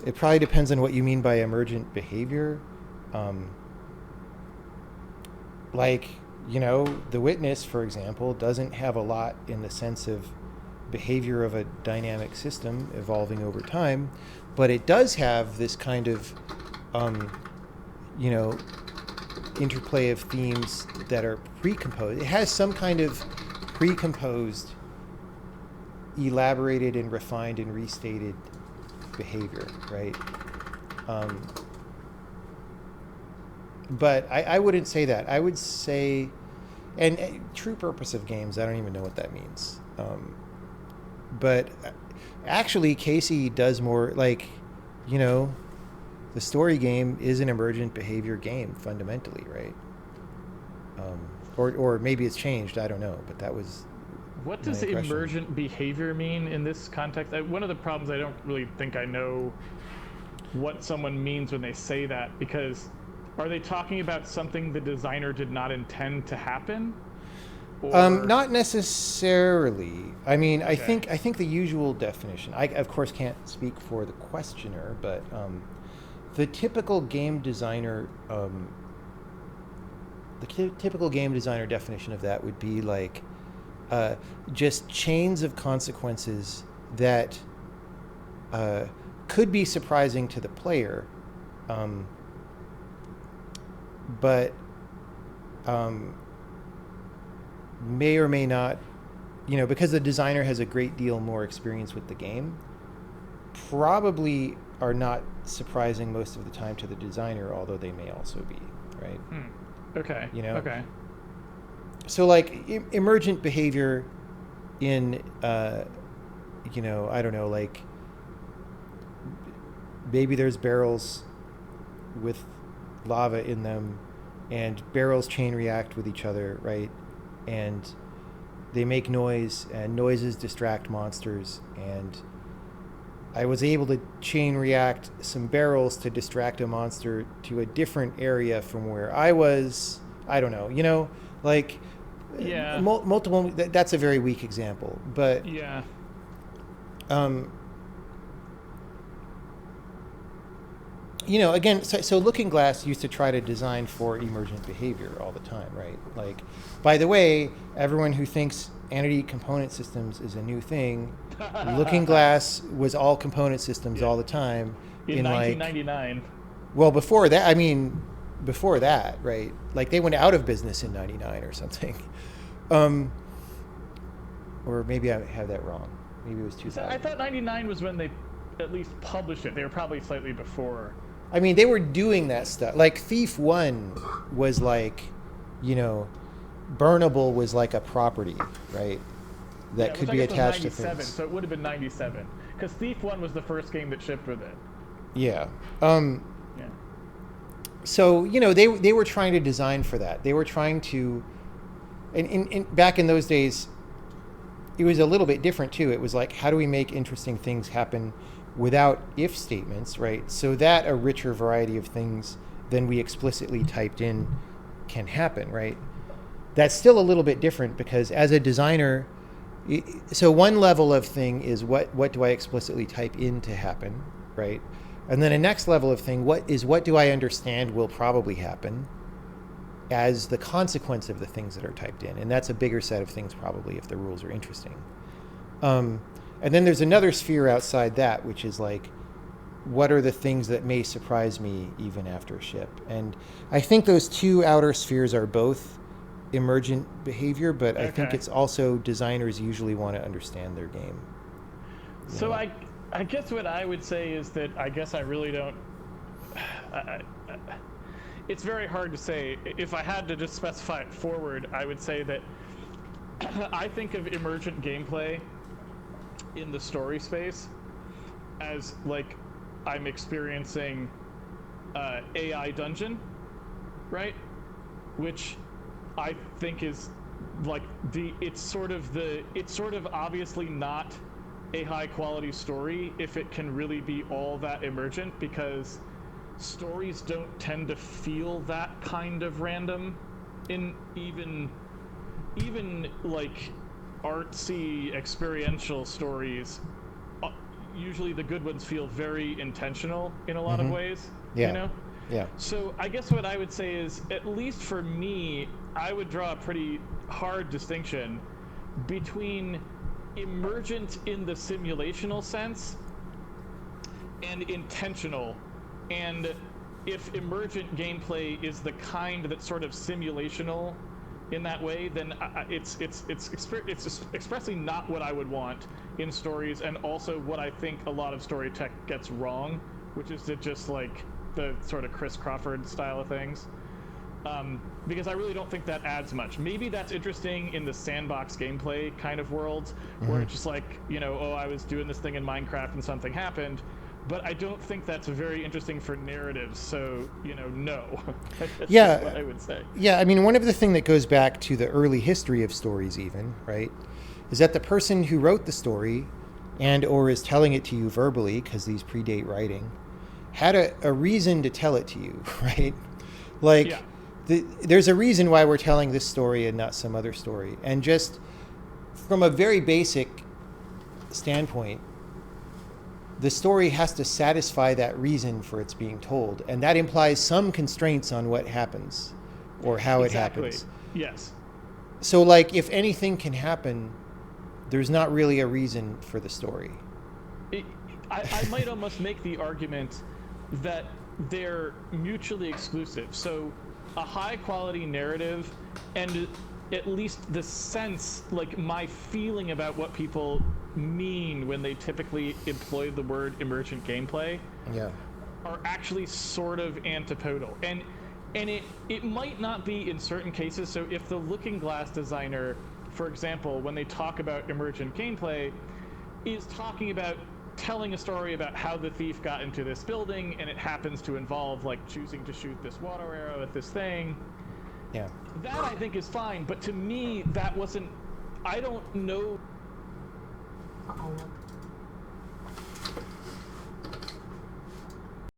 It probably depends on what you mean by emergent behavior. Um, like, the witness, for example, doesn't have a lot in the sense of behavior of a dynamic system evolving over time, but it does have this kind of, um, you know, interplay of themes that are precomposed. It has some kind of precomposed, elaborated and refined and restated behavior, right? Um, but I wouldn't say that. I would say, and true purpose of games, I don't even know what that means. But actually, Casey does more like, you know, the story game is an emergent behavior game fundamentally, right? Or maybe it's changed. I don't know, but that was What my does impression. emergent behavior mean in this context? One of the problems, I don't really think I know what someone means when they say that, because are they talking about something the designer did not intend to happen? Or Not necessarily. I mean, okay. I think the usual definition. I of course can't speak for the questioner, but the typical game designer, typical game designer definition of that would be like uh, just chains of consequences that uh, could be surprising to the player, um, but um, may or may not, because the designer has a great deal more experience with the game, probably are not surprising most of the time to the designer, although they may also be, right? Hmm. Okay. You know, Okay. so like emergent behavior in, I don't know, like maybe there's barrels with lava in them, and barrels chain react with each other, right? And they make noise, and noises distract monsters. And I was able to chain react some barrels to distract a monster to a different area from where I was. I don't know, like Yeah. multiple. That's a very weak example, but Yeah. um, again, so Looking Glass used to try to design for emergent behavior all the time, right? Like, by the way, everyone who thinks entity component systems is a new thing, Looking Glass was all component systems Yeah. all the time. In In like, 1999. well, before that, I mean, before that, right? Like they went out of business in '99 or something, um, or maybe I have that wrong. Maybe it was So I 2000. thought 99 was when they at least published it. They were probably slightly before. I mean, they were doing that stuff. Like Thief One was like, you know, burnable was like a property, right? That Yeah, which could I be guess was attached to 97, things. so it would have been 97. Because Thief 1 was the first game that shipped with it. Yeah. Um, Yeah. so they were trying to design for that. They were trying to, and back in those days, it was a little bit different too. It was like, how do we make interesting things happen without if statements, right? So that a richer variety of things than we explicitly typed in can happen, right? That's still a little bit different because as a designer, so one level of thing is what do I explicitly type in to happen, right? And then a next level of thing, what do I understand will probably happen as the consequence of the things that are typed in, and that's a bigger set of things probably if the rules are interesting. Um, and then there's another sphere outside that, which is like, what are the things that may surprise me even after ship? And I think those two outer spheres are both emergent behavior, but I think Okay. it's also designers usually want to understand their game. You So know, I guess what I would say is that I guess I really don't. I, it's very hard to say. If I had to just specify it forward, I would say that I think of emergent gameplay in the story space as like I'm experiencing AI dungeon, right? Which I think is like it's sort of obviously not a high quality story if it can really be all that emergent, because stories don't tend to feel that kind of random in even like artsy experiential stories. uh, usually the good ones feel very intentional in a lot of ways. Yeah. You know? Yeah. So I guess what I would say is, at least for me, I would draw a pretty hard distinction between emergent in the simulational sense and intentional. And if emergent gameplay is the kind that's sort of simulational in that way, then it's expressly not what I would want in stories, and also what I think a lot of story tech gets wrong, which is to just like the sort of Chris Crawford style of things. Because I really don't think that adds much. Maybe that's interesting in the sandbox gameplay kind of world, where it's just like, you know, oh, I was doing this thing in Minecraft and something happened. But I don't think that's very interesting for narratives, so, you know, no. That's just what I would say. Yeah, I mean, one of the things that goes back to the early history of stories even, right, is that the person who wrote the story and or is telling it to you verbally, because these predate writing, had a reason to tell it to you, right? Like, there's a reason why we're telling this story and not some other story. And just from a very basic standpoint, the story has to satisfy that reason for its being told. And that implies some constraints on what happens or how it happens. Yes. So, like, if anything can happen, there's not really a reason for the story. I might almost make the argument that they're mutually exclusive. So a high quality narrative and at least the sense, like my feeling about what people mean when they typically employ the word emergent gameplay, are actually sort of antipodal. And it might not be in certain cases. So if the Looking Glass designer, for example, when they talk about emergent gameplay, is talking about telling a story about how the thief got into this building, and it happens to involve like choosing to shoot this water arrow at this thing, that I think is fine. But to me, that wasn't, I don't know.